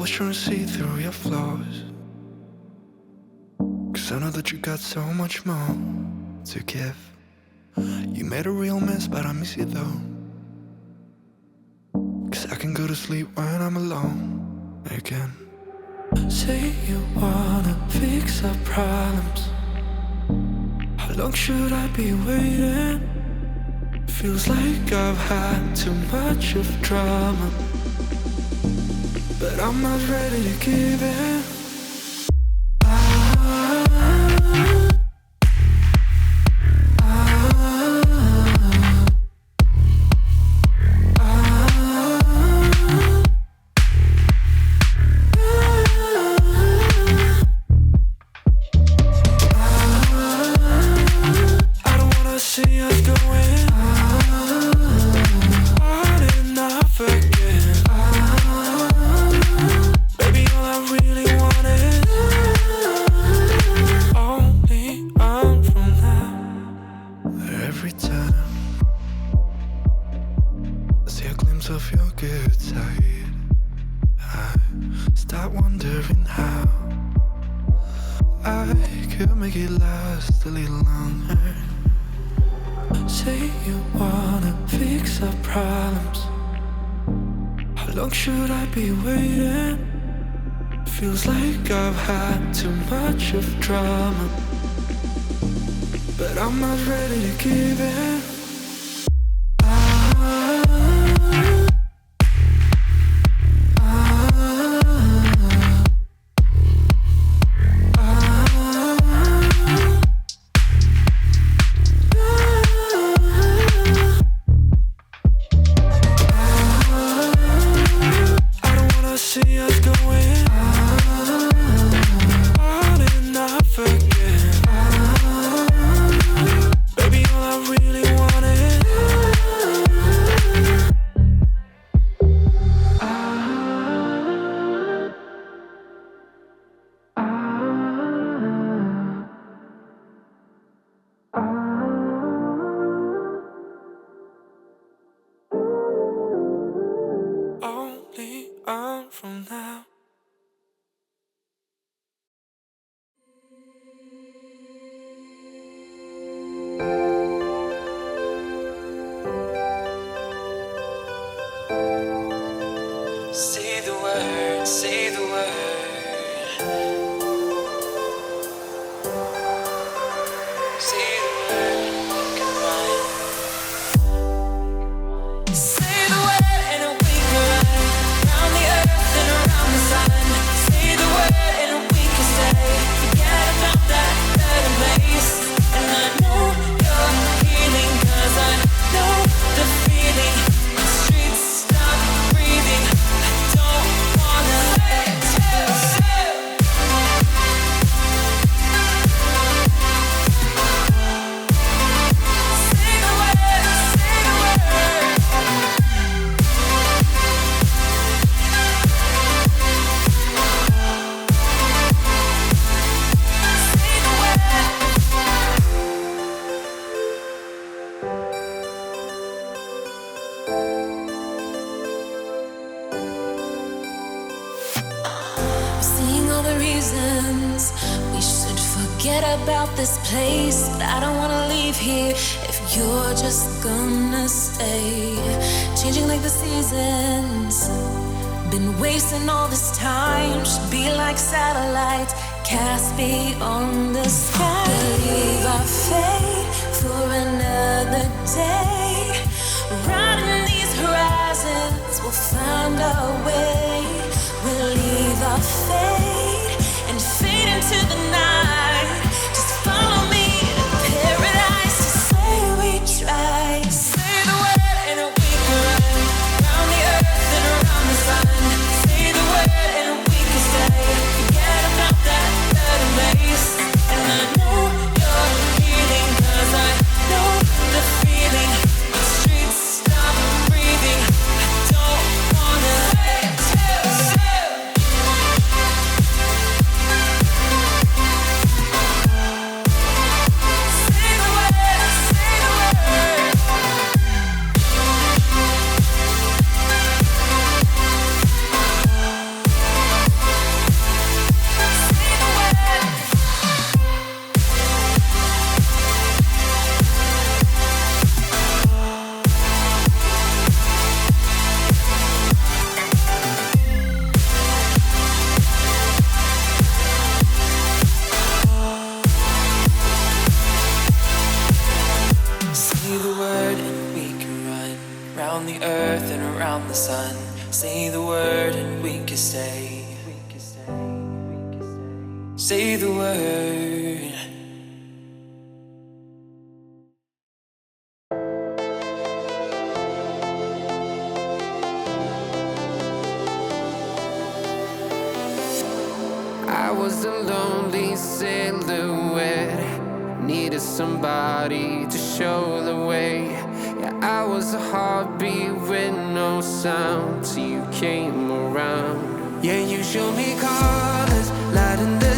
Always trying to see through your flaws, 'cause I know that you got so much more to give. You made a real mess, but I miss you though, 'cause I can go to sleep when I'm alone again. Say you wanna fix our problems. How long should I be waiting? Feels like I've had too much of drama, but I'm not ready to give in. Drama, but I'm not ready to give in. Streets stop breathing. I don't wanna around the earth and around the sun. Say the word and we can stay. Say the word. I was a lonely silhouette, needed somebody to show the way. Yeah, I was a heartbeat with no sound till you came around. Yeah, you showed me colors, light in the